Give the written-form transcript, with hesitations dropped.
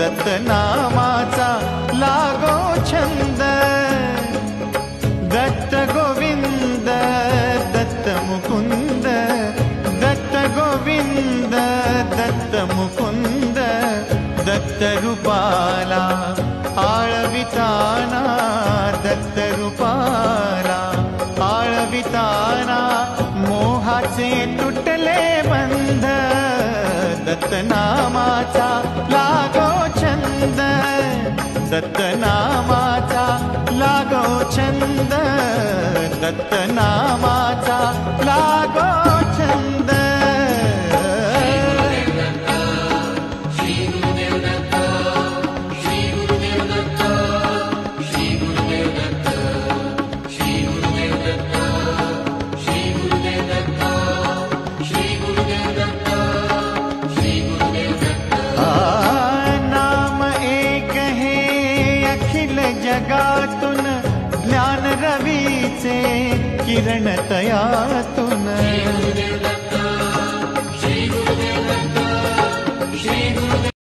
दत्त नामाचा लागो छंद, दत्त गोविंद दत्त मुकुंद, दत्त गोविंद दत्त मुकुंद, दत्त रूपाला आळविताना, दत्त रूपाला आळविताना मोहाचे तुटले बंध, दत्त नामाचा लागो छंद, दत्त नामाचा लागो छंद, दत्त नामाचा लागो छंद. जगातून ज्ञान रवीचे किरण तयातून,